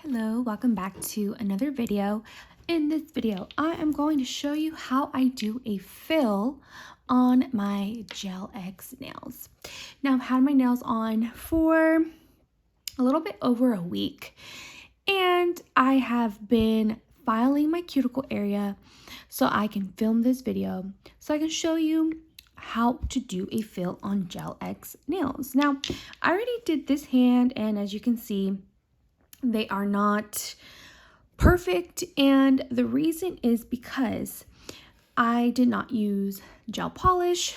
Hello, welcome back to another video. In this video, I am going to show you how I do a fill on my Gel X nails. Now, I've had my nails on for a little bit over a week, and I have been filing my cuticle area so I can film this video so I can show you how to do a fill on Gel X nails. Now, I already did this hand, and as you can see, they are not perfect, and the reason is because I did not use gel polish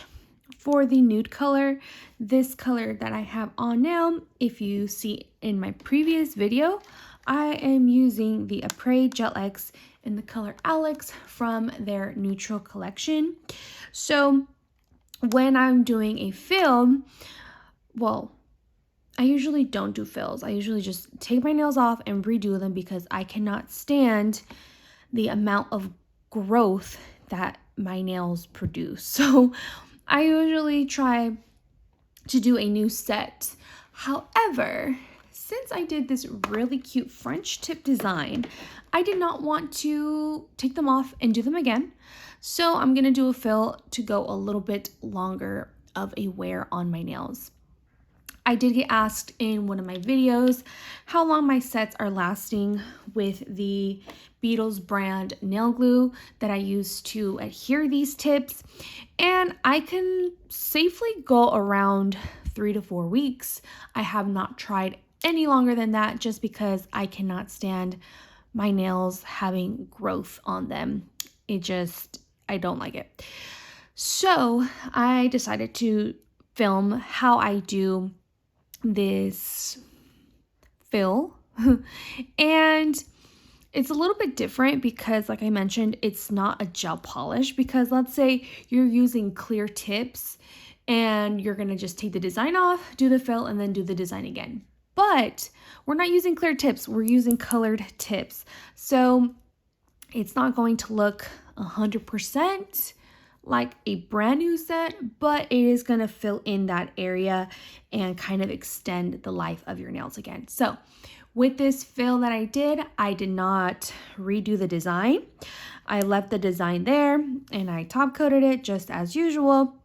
for the nude color. This color that I have on now, if you see in my previous video, I am using the Apres Gel X in the color Alex from their neutral collection. So when I'm doing a film, I usually don't do fills. I usually just take my nails off and redo them because I cannot stand the amount of growth that my nails produce. So I usually try to do a new set. However, since I did this really cute French tip design, I did not want to take them off and do them again. So I'm going to do a fill to go a little bit longer of a wear on my nails. I did get asked in one of my videos how long my sets are lasting with the Beetles brand nail glue that I use to adhere these tips, and I can safely go around 3 to 4 weeks. I have not tried any longer than that just because I cannot stand my nails having growth on them. I don't like it. So I decided to film how I do this fill and it's a little bit different because, like I mentioned, it's not a gel polish. Because let's say you're using clear tips and you're gonna just take the design off, do the fill, and then do the design again. But we're not using clear tips, we're using colored tips, so it's not going to look 100% like a brand new set, but it is going to fill in that area and kind of extend the life of your nails again. So with this fill that I did not redo the design. I left the design there and I top coated it just as usual,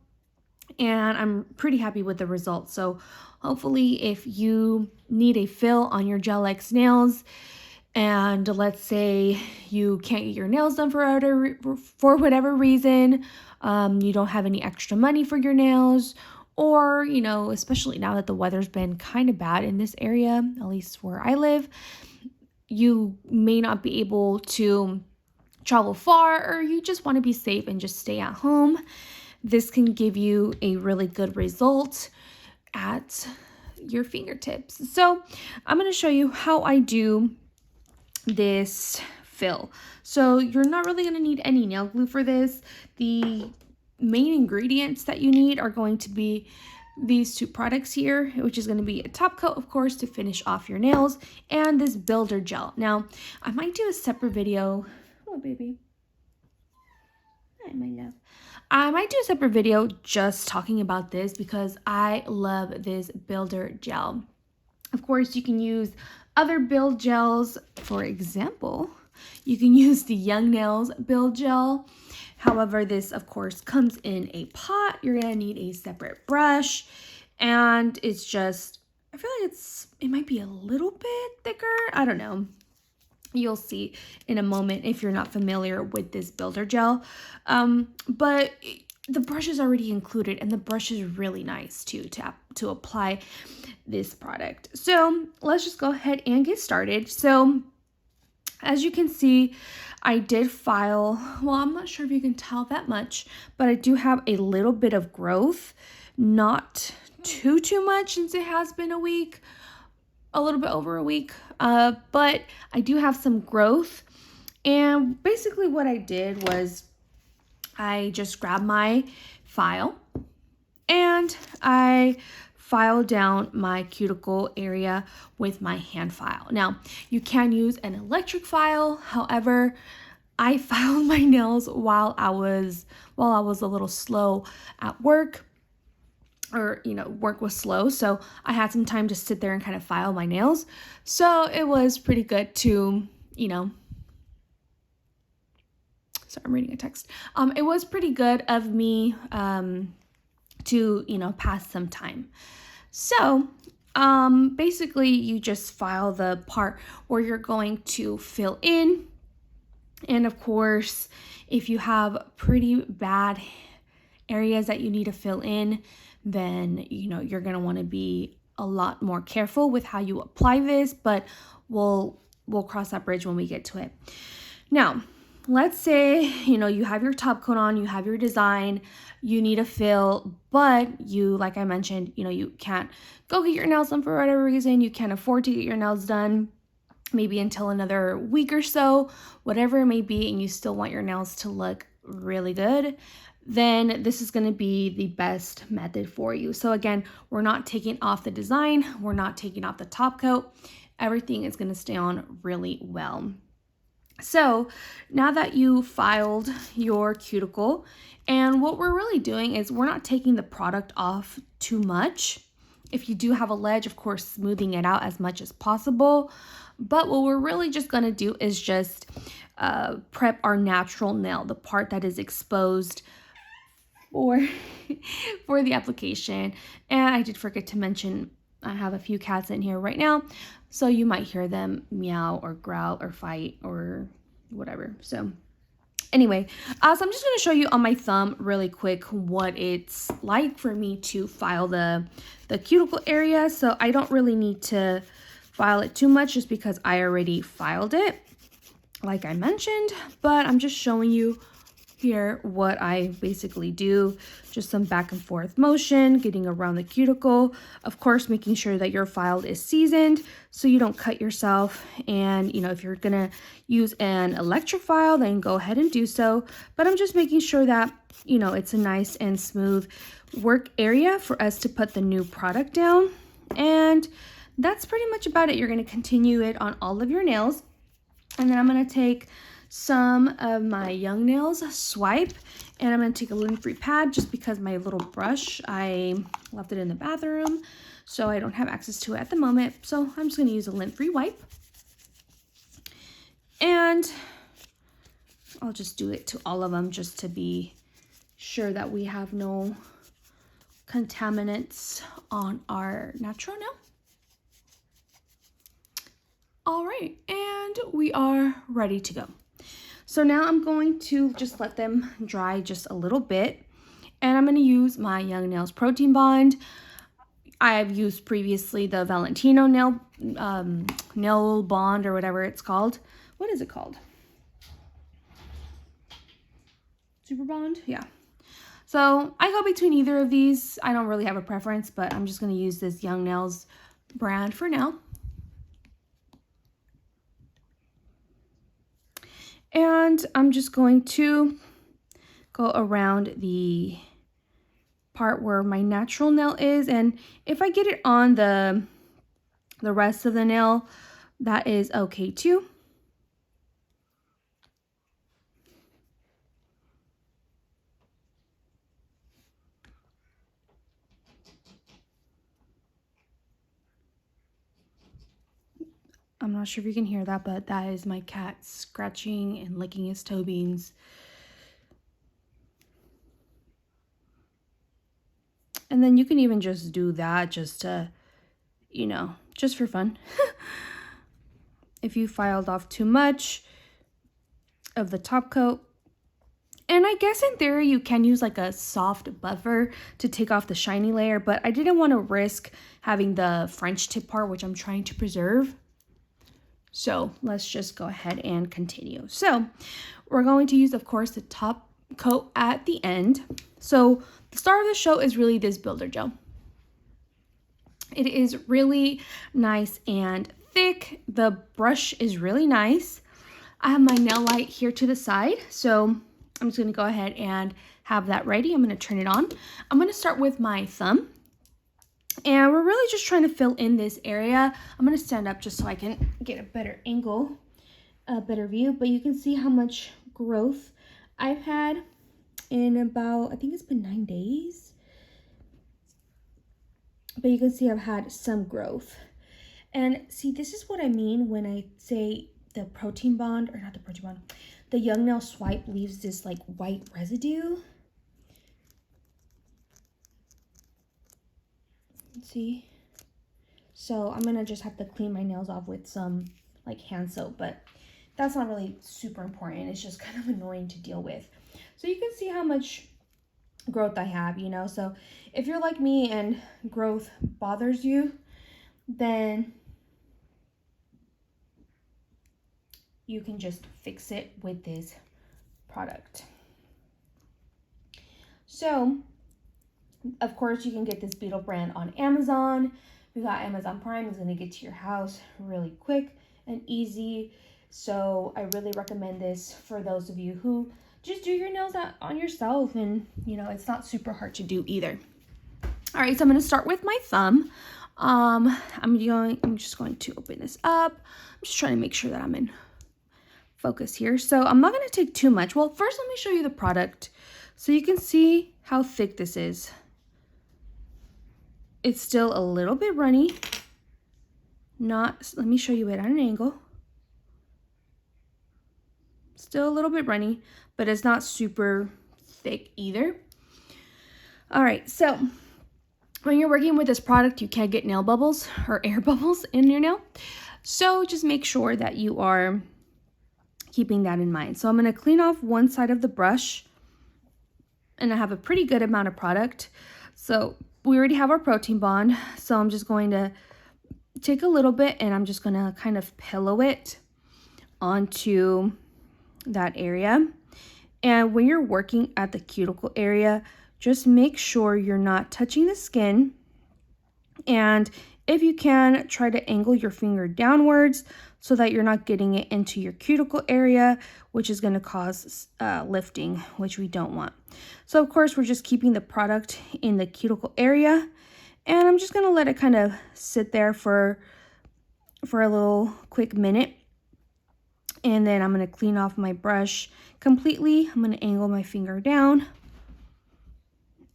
and I'm pretty happy with the results. So hopefully if you need a fill on your Gel X nails, and let's say you can't get your nails done for whatever reason, you don't have any extra money for your nails, or, especially now that the weather's been kind of bad in this area, at least where I live, you may not be able to travel far, or you just want to be safe and just stay at home. This can give you a really good result at your fingertips. So I'm going to show you how I do this fill. So you're not really going to need any nail glue for this. The main ingredients that you need are going to be these two products here, which is going to be a top coat, of course, to finish off your nails, and this builder gel. Now, I might do a separate video. Oh, baby. Hi, my love. I might do a separate video just talking about this because I love this builder gel. Of course, you can use other build gels. For example, you can use the Young Nails build gel. However, this of course comes in a pot. You're gonna need a separate brush, and it's just, I feel like it might be a little bit thicker. I don't know. You'll see in a moment if you're not familiar with this builder gel. But the brush is already included, and the brush is really nice too to apply this product. So let's just go ahead and get started. So as you can see, I did file, well, I'm not sure if you can tell that much, but I do have a little bit of growth, not too much since it has been a week, a little bit over a week, but I do have some growth. And basically what I did was I just grabbed my file and I filed down my cuticle area with my hand file. Now, you can use an electric file. However, I filed my nails while I was a little slow at work. or, you know, work was slow. So I had some time to sit there and kind of file my nails. So it was pretty good to, you know, sorry, I'm reading a text. It was pretty good of me to, you know, pass some time. So basically you just file the part where you're going to fill in. And of course, if you have pretty bad areas that you need to fill in, then, you know, you're going to want to be a lot more careful with how you apply this, but we'll cross that bridge when we get to it. Now, let's say, you know, you have your top coat on, you have your design, you need a fill, but you, like I mentioned, you know, you can't go get your nails done for whatever reason, you can't afford to get your nails done maybe until another week or so, whatever it may be, and you still want your nails to look really good, then this is going to be the best method for you. So again, we're not taking off the design, we're not taking off the top coat, everything is going to stay on really well. So now that you filed your cuticle, and what we're really doing is we're not taking the product off too much. If you do have a ledge, of course, smoothing it out as much as possible. But what we're really just going to do is just prep our natural nail, the part that is exposed for, for the application. And I did forget to mention, I have a few cats in here right now, so you might hear them meow or growl or fight or whatever. So anyway, so I'm just going to show you on my thumb really quick what it's like for me to file the cuticle area. So I don't really need to file it too much just because I already filed it, like I mentioned, but I'm just showing you here what I basically do. Just some back and forth motion, getting around the cuticle, of course making sure that your file is seasoned so you don't cut yourself. And you know, if you're gonna use an electric file, then go ahead and do so, but I'm just making sure that, you know, it's a nice and smooth work area for us to put the new product down. And that's pretty much about it. You're going to continue it on all of your nails, and then I'm going to take some of my Young Nails Swipe, and I'm going to take a lint-free pad just because my little brush, I left it in the bathroom, so I don't have access to it at the moment. So I'm just going to use a lint-free wipe, and I'll just do it to all of them just to be sure that we have no contaminants on our natural nail. All right, and we are ready to go. So now I'm going to just let them dry just a little bit, and I'm going to use my Young Nails Protein Bond. I've used previously the Valentino nail bond or whatever it's called. What is it called? Super Bond? Yeah. So I go between either of these. I don't really have a preference, but I'm just going to use this Young Nails brand for now. And I'm just going to go around the part where my natural nail is, and if I get it on the rest of the nail, that is okay too. I'm not sure if you can hear that, but that is my cat scratching and licking his toe beans. And then you can even just do that just to, you know, just for fun. If you filed off too much of the top coat. And I guess in theory you can use like a soft buffer to take off the shiny layer, but I didn't want to risk having the French tip part, which I'm trying to preserve. So let's just go ahead and continue. So we're going to use, of course, the top coat at the end. So the star of the show is really this builder gel. It is really nice and thick. The brush is really nice. I have my nail light here to the side, so I'm just going to go ahead and have that ready. I'm going to turn it on. I'm going to start with my thumb. And we're really just trying to fill in this area. I'm going to stand up just so I can get a better angle, a better view. But you can see how much growth I've had in about, I think it's been 9 days. but you can see I've had some growth. And see, this is what I mean when I say the protein bond, or not the protein bond, the Young Nail Swipe leaves this like white residue. See? So I'm gonna just have to clean my nails off with some like hand soap, but that's not really super important. It's just kind of annoying to deal with. So you can see how much growth I have, you know? So if you're like me and growth bothers you, then you can just fix it with this product. So, of course, you can get this Beetle brand on Amazon. We got Amazon Prime. It's going to get to your house really quick and easy. So I really recommend this for those of you who just do your nails on yourself, and you know, it's not super hard to do either. All right, so I'm going to start with my thumb. I'm just going to open this up. I'm just trying to make sure that I'm in focus here. So I'm not going to take too much. Well, first let me show you the product so you can see how thick this is. It's still a little bit runny. Let me show you it at an angle. Still a little bit runny, but it's not super thick either. All right, so when you're working with this product, you can't get nail bubbles or air bubbles in your nail. So just make sure that you are keeping that in mind. So I'm going to clean off one side of the brush, and I have a pretty good amount of product. So we already have our protein bond. So I'm just going to take a little bit, and I'm just going to kind of pillow it onto that area. And when you're working at the cuticle area, just make sure you're not touching the skin. And if you can, try to angle your finger downwards so that you're not getting it into your cuticle area, which is going to cause lifting, which we don't want. So of course, we're just keeping the product in the cuticle area, and I'm just going to let it kind of sit there for a little quick minute. And then I'm going to clean off my brush completely. I'm going to angle my finger down,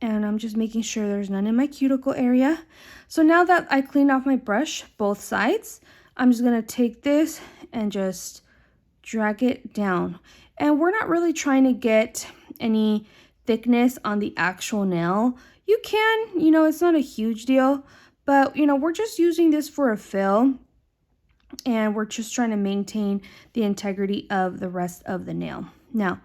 and I'm just making sure there's none in my cuticle area. So now that I cleaned off my brush, both sides, I'm just going to take this and just drag it down. And we're not really trying to get any thickness on the actual nail. You can, you know, it's not a huge deal, but you know, we're just using this for a fill, and we're just trying to maintain the integrity of the rest of the nail. Now,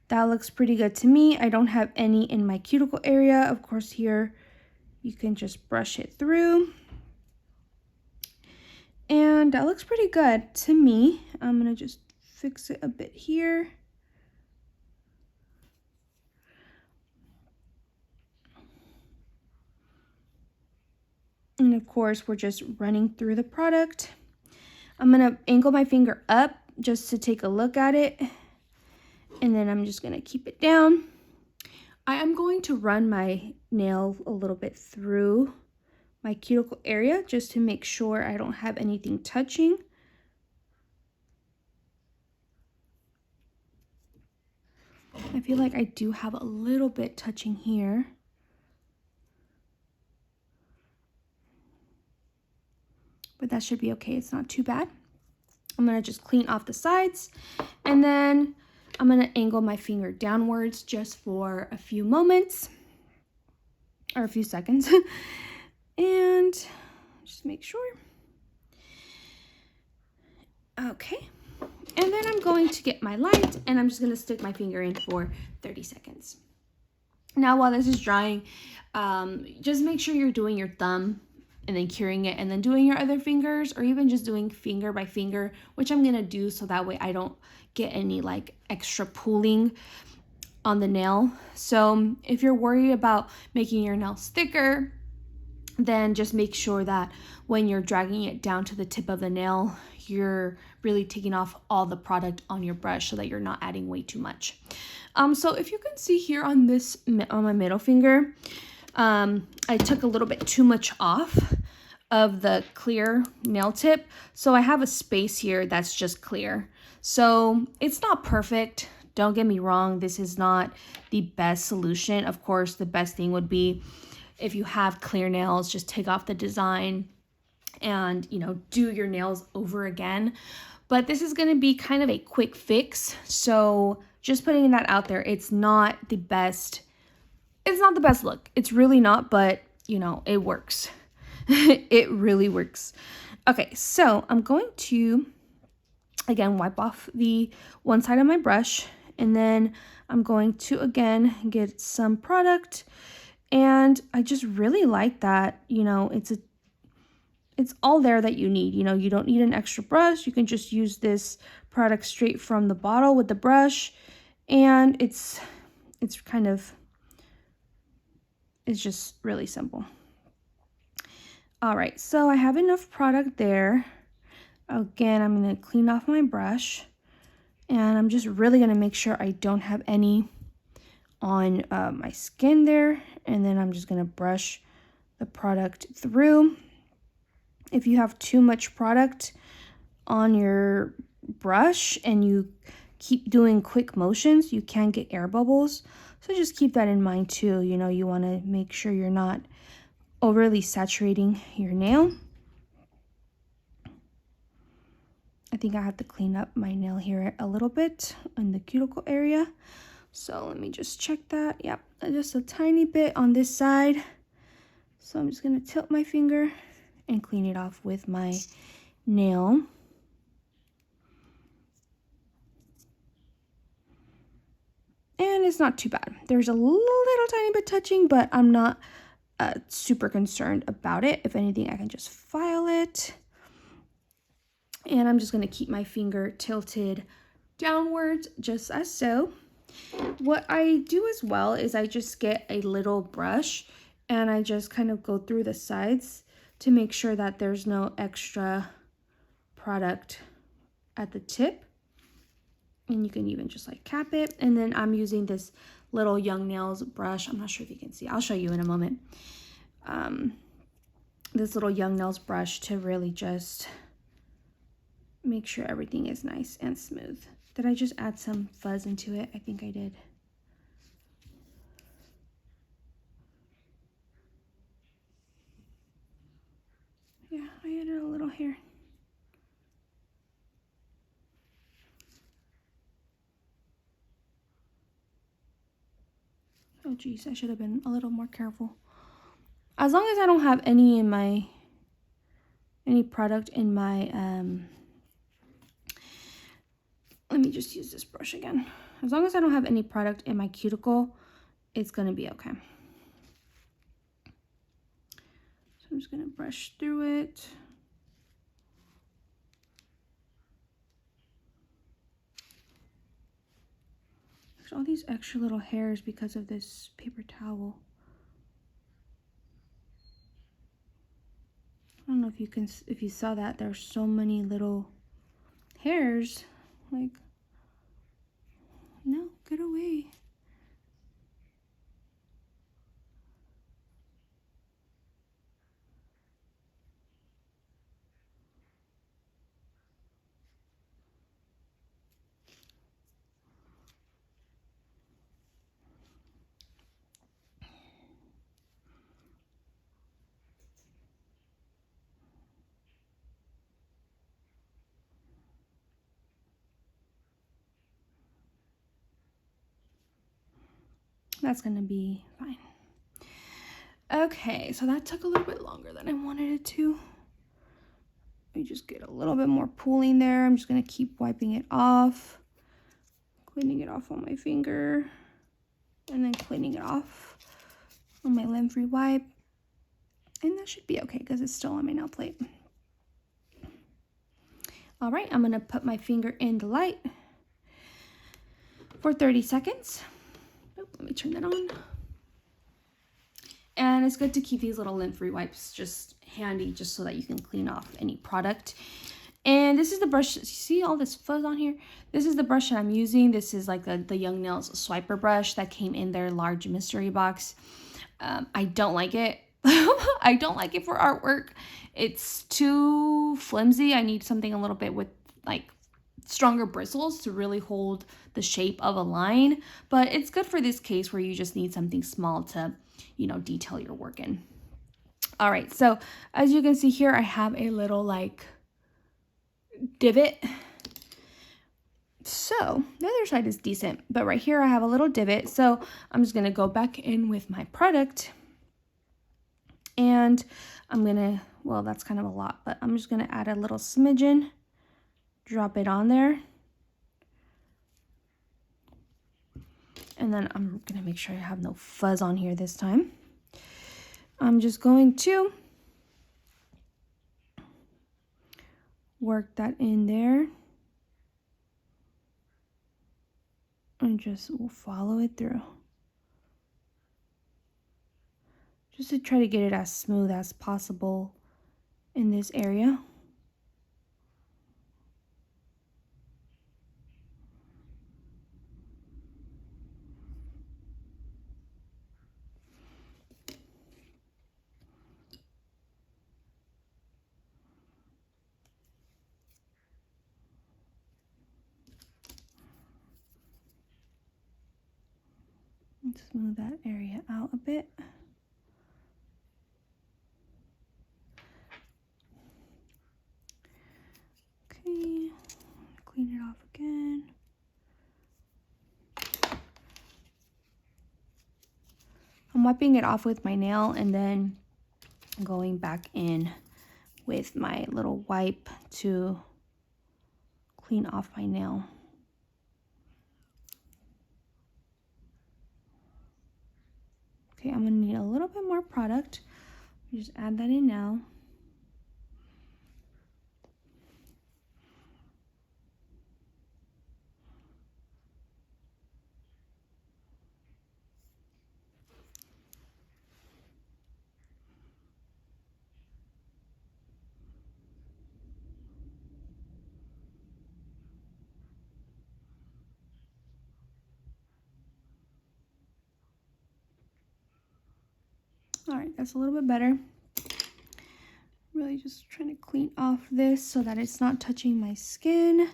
that looks pretty good to me. I don't have any in my cuticle area. Of course, here you can just brush it through. And that looks pretty good to me. I'm going to just fix it a bit here. And of course, we're just running through the product. I'm going to angle my finger up just to take a look at it. And then I'm just going to keep it down. I am going to run my nail a little bit through my cuticle area just to make sure I don't have anything touching. I feel like I do have a little bit touching here. But that should be okay. It's not too bad. I'm going to just clean off the sides, and then I'm going to angle my finger downwards just for a few moments or a few seconds and just make sure. Okay. And then I'm going to get my light, and I'm just going to stick my finger in for 30 seconds. Now, while this is drying, just make sure you're doing your thumb and then curing it, and then doing your other fingers, or even just doing finger by finger, which I'm gonna do so that way I don't get any like extra pooling on the nail. So if you're worried about making your nails thicker, then just make sure that when you're dragging it down to the tip of the nail, you're really taking off all the product on your brush so that you're not adding way too much. So if you can see here on my middle finger, I took a little bit too much off of the clear nail tip. So I have a space here that's just clear. So it's not perfect. Don't get me wrong. This is not the best solution. Of course, the best thing would be, if you have clear nails, just take off the design and, you know, do your nails over again. But this is going to be kind of a quick fix. So just putting that out there, it's not the best. It's not the best look. It's really not, but you know, it works. It really works. Okay, so I'm going to, again, wipe off the one side of my brush, and then I'm going to, again, get some product. And I just really like that, you know, it's all there that you need. You know, you don't need an extra brush. You can just use this product straight from the bottle with the brush, and it's just really simple. All right, so I have enough product there. Again, I'm going to clean off my brush, and I'm just really going to make sure I don't have any on my skin there, and then I'm just going to brush the product through. If you have too much product on your brush and you keep doing quick motions, you can get air bubbles. So just keep that in mind too. You know, you want to make sure you're not overly saturating your nail. I think I have to clean up my nail here a little bit in the cuticle area. So let me just check that. Yep, just a tiny bit on this side. So I'm just going to tilt my finger and clean it off with my nail. And it's not too bad. There's a little tiny bit touching, but I'm not super concerned about it. If anything, I can just file it. And I'm just going to keep my finger tilted downwards, just as so. What I do as well is I just get a little brush and I just kind of go through the sides to make sure that there's no extra product at the tip. And you can even just like cap it. And then I'm using this little Young Nails brush. I'm not sure if you can see. I'll show you in a moment. This little Young Nails brush to really just make sure everything is nice and smooth. Did I just add some fuzz into it? I think I did. Yeah, I added a little here. Oh geez, I should have been a little more careful. As long as I don't have any product in my, let me just use this brush again. As long as I don't have any product in my cuticle, it's gonna be okay. So I'm just gonna brush through it. There's all these extra little hairs because of this paper towel. I don't know if you saw that. There's so many little hairs. Like, no, get away. That's gonna be fine. Okay, so that took a little bit longer than I wanted it to. Let me just get a little bit more pooling there. I'm just gonna keep wiping it off, cleaning it off on my finger, and then cleaning it off on my lint-free wipe. And that should be okay because it's still on my nail plate. All right, I'm gonna put my finger in the light for 30 seconds. Oh, let me turn that on. And it's good to keep these little lint-free wipes just handy, just so that you can clean off any product. And this is the brush. You see all this fuzz on here? This is the brush that I'm using. This is like the Young Nails swiper brush that came in their large mystery box. I don't like it. I don't like it for artwork. It's too flimsy. I need something a little bit with like stronger bristles to really hold the shape of a line. But it's good for this case where you just need something small to detail you're working. All right, so as you can see here, I have a little like divot. So the other side is decent, but right here I have a little divot. So I'm just gonna go back in with my product, and I'm gonna, well, that's kind of a lot, but I'm just gonna add a little smidgen, drop it on there. And then I'm gonna make sure I have no fuzz on here this time. I'm just going to work that in there and just follow it through. Just to try to get it as smooth as possible in this area. And smooth that area out a bit. Okay, clean it off again. I'm wiping it off with my nail and then going back in with my little wipe to clean off my nail. Okay, I'm gonna need a little bit more product. Just add that in now. All right, that's a little bit better. Really just trying to clean off this so that it's not touching my skin.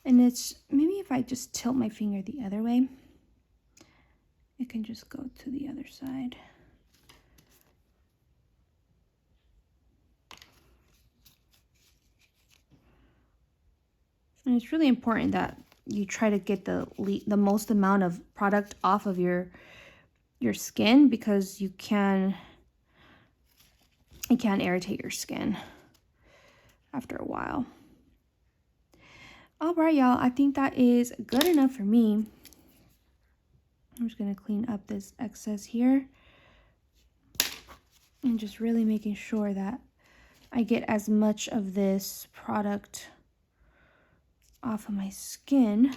And it's, maybe if I just tilt my finger the other way, it can just go to the other side. And it's really important that you try to get the most amount of product off of your skin, because it can irritate your skin after a while. All right, y'all, I think that is good enough for me. I'm just gonna clean up this excess here and just really making sure that I get as much of this product off of my skin.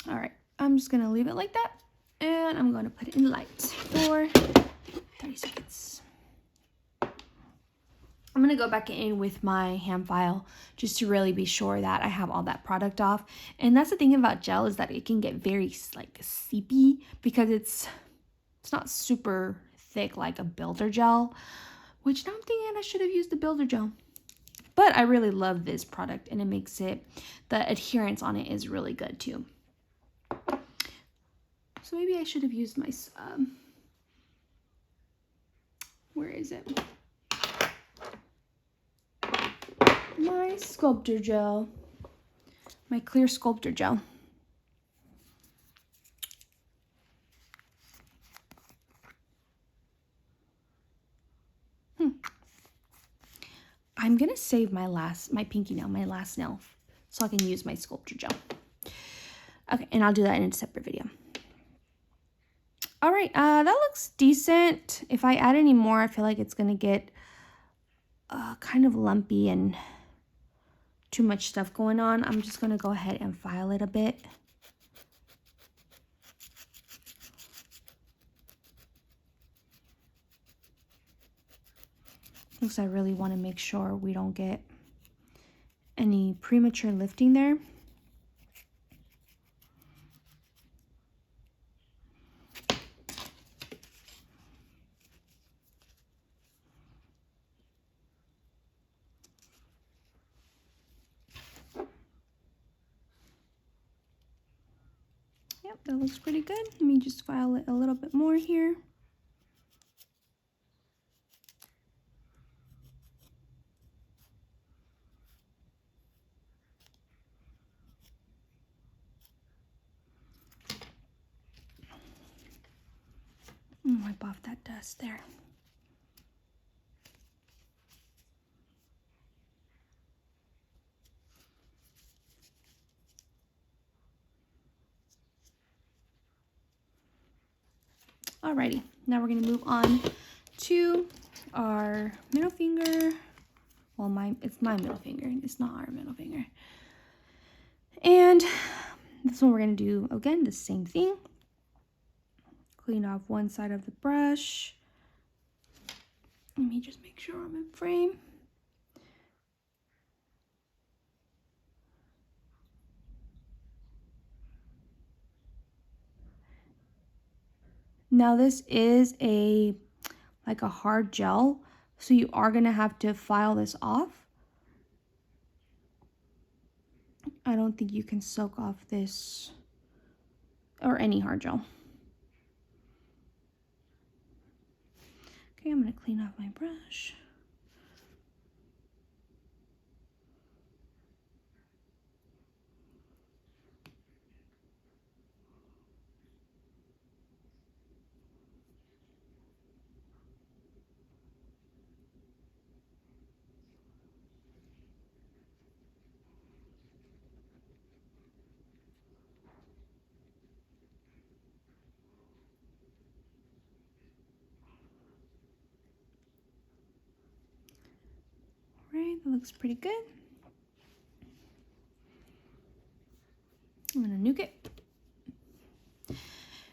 All right, I'm just gonna leave it like that, and I'm gonna put it in light for 30 seconds. I'm gonna go back in with my hand file just to really be sure that I have all that product off. And that's the thing about gel, is that it can get very like seepy, because it's not super thick like a builder gel, which now I'm thinking I should have used the builder gel. But I really love this product, and it makes it, the adherence on it is really good too. So maybe I should have used my, where is it? My sculptor gel, my clear sculptor gel. I'm gonna save my pinky nail, my last nail, so I can use my sculptor gel. Okay, and I'll do that in a separate video. All right, that looks decent. If I add any more, I feel like it's gonna get kind of lumpy and too much stuff going on. I'm just gonna go ahead and file it a bit. Because I really want to make sure we don't get any premature lifting there. Yep, that looks pretty good. Let me just file it a little bit more here. Wipe off that dust there. Alrighty, now we're going to move on to our middle finger. Well, it's my middle finger. It's not our middle finger. And this one we're going to do, again, the same thing. Clean off one side of the brush. Let me just make sure I'm in frame. Now this is like a hard gel, so you are going to have to file this off. I don't think you can soak off this or any hard gel. Okay, I'm going to clean off my brush. That looks pretty good. I'm gonna nuke it.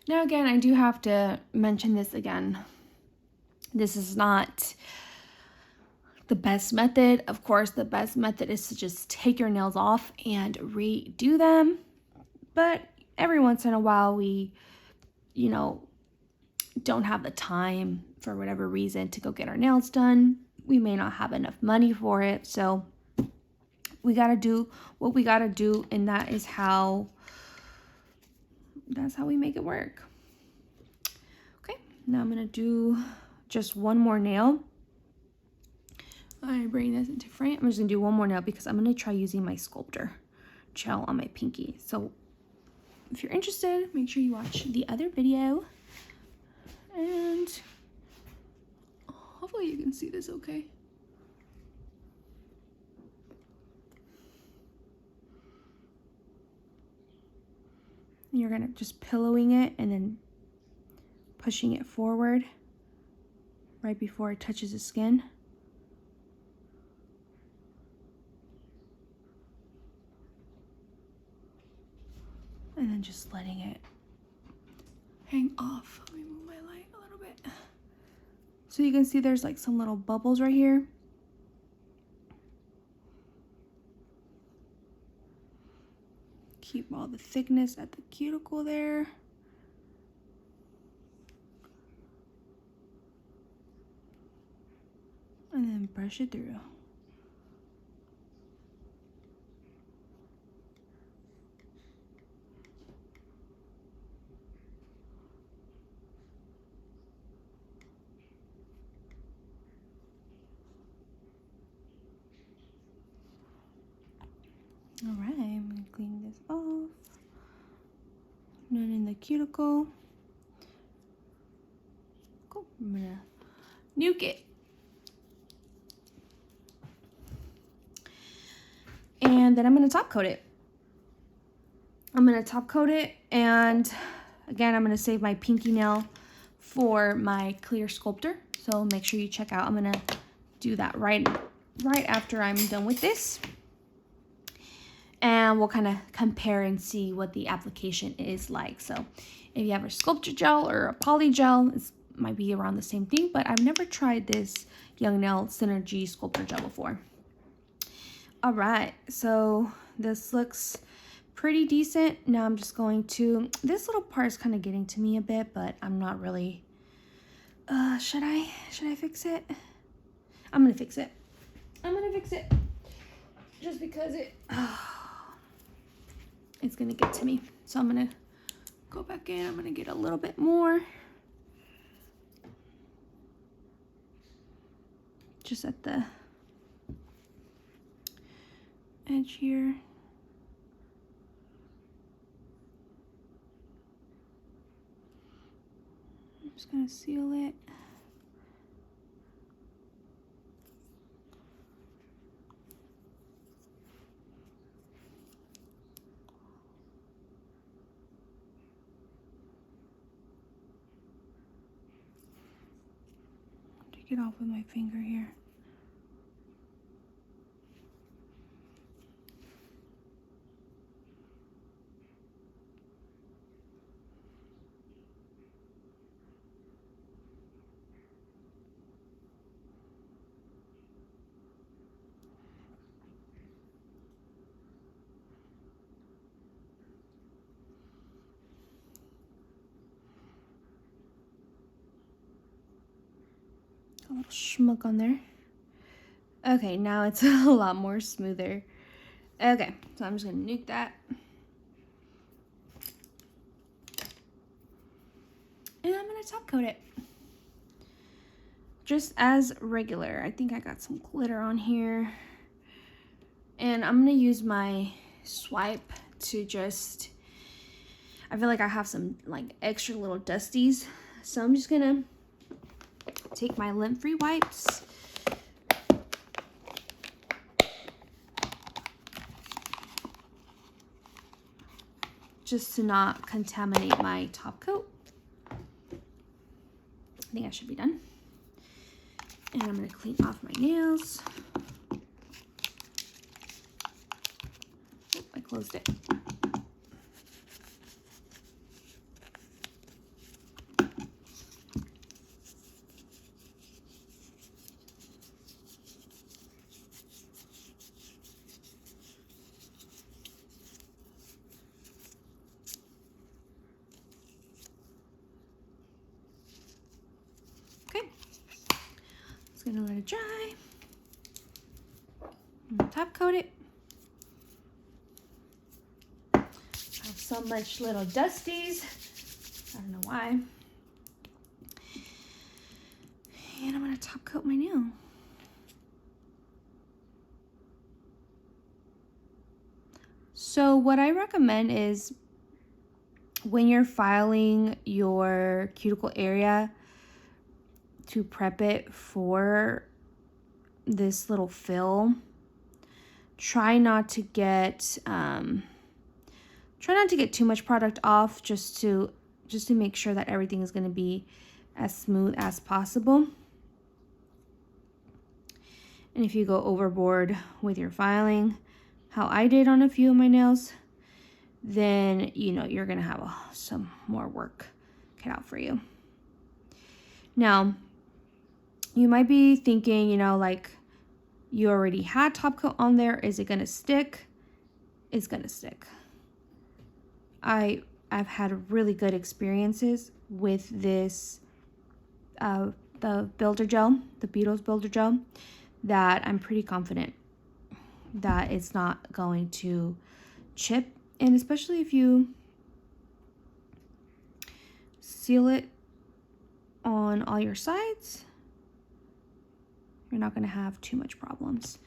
Now again, I do have to mention this again. This is not the best method. Of course, the best method is to just take your nails off and redo them. But every once in a while, we, don't have the time for whatever reason to go get our nails done. We may not have enough money for it. So we got to do what we got to do. And that's how we make it work. Okay, now I'm going to do just one more nail. I bring this into frame. I'm just going to do one more nail because I'm going to try using my Sculptor gel on my pinky. So if you're interested, make sure you watch the other video. And hopefully you can see this okay. And you're gonna just pillowing it and then pushing it forward right before it touches the skin. And then just letting it hang off. Let me move my light a little bit. So you can see there's like some little bubbles right here. Keep all the thickness at the cuticle there. And then brush it through. All right, I'm gonna clean this off. And then in the cuticle. Cool. I'm gonna nuke it. And then I'm gonna top coat it. I'm gonna top coat it, and again, I'm gonna save my pinky nail for my clear Sculptor. So make sure you check out. I'm gonna do that right after I'm done with this. And we'll kind of compare and see what the application is like. So if you have a Sculptor gel or a poly gel, it might be around the same thing, but I've never tried this Young Nail Synergy Sculptor gel before. All right, so this looks pretty decent. Now I'm just going to, this little part is kind of getting to me a bit, but I'm not really, should I fix it? I'm gonna fix it. Just because it's gonna get to me. So I'm gonna go back in, I'm gonna get a little bit more. Just at the edge here. I'm just gonna seal it. Take it off with my finger here. A little schmuck on there. Okay, now it's a lot more smoother. Okay, so I'm just gonna nuke that. And I'm gonna top coat it. Just as regular. I think I got some glitter on here. And I'm gonna use my swipe to just, I feel like I have some like extra little dusties. So I'm just gonna take my lint-free wipes. Just to not contaminate my top coat. I think I should be done. And I'm gonna clean off my nails. Oh, I closed it. Okay, just gonna let it dry. I'm gonna top coat it. I have so much little dusties. I don't know why. And I'm gonna top coat my nail. So what I recommend is when you're filing your cuticle area to prep it for this little fill, try not to get too much product off, just to make sure that everything is going to be as smooth as possible. And if you go overboard with your filing, how I did on a few of my nails, then you know you're going to have some more work cut out for you. Now, you might be thinking, you know, like, you already had top coat on there. Is it going to stick? It's going to stick. I've had really good experiences with this, the builder gel, the Beetles builder gel, that I'm pretty confident that it's not going to chip. And especially if you seal it on all your sides, you're not going to have too much problems.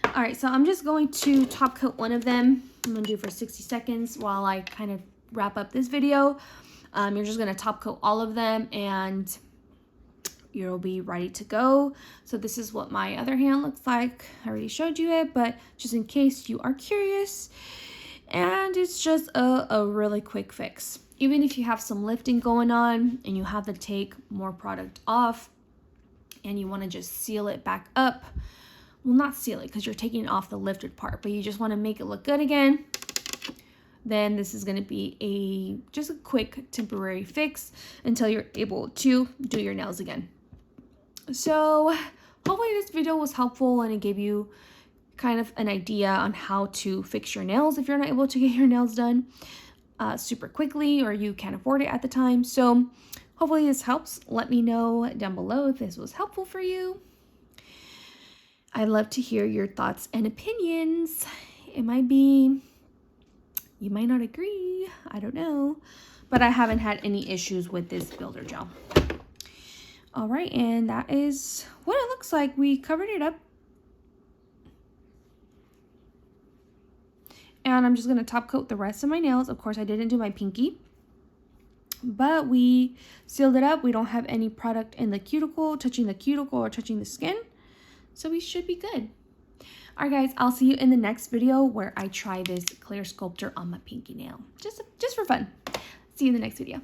All right, so I'm just going to top coat one of them. I'm going to do for 60 seconds while I kind of wrap up this video. You're just going to top coat all of them and you'll be ready to go. So this is what my other hand looks like. I already showed you it, but just in case you are curious, and it's just a really quick fix. Even if you have some lifting going on and you have to take more product off and you want to just seal it back up, well, not seal it because you're taking off the lifted part, but you just want to make it look good again, then this is going to be just a quick temporary fix until you're able to do your nails again. So hopefully this video was helpful and it gave you kind of an idea on how to fix your nails if you're not able to get your nails done super quickly, or you can't afford it at the time. So hopefully this helps. Let me know down below if this was helpful for you. I'd love to hear your thoughts and opinions. It might be, you might not agree, I don't know, but I haven't had any issues with this builder gel. All right, and that is what it looks like. We covered it up. And I'm just going to top coat the rest of my nails. Of course, I didn't do my pinky, but we sealed it up. We don't have any product in the cuticle, touching the cuticle or touching the skin. So we should be good. All right, guys, I'll see you in the next video where I try this clear sculptor on my pinky nail. Just for fun. See you in the next video.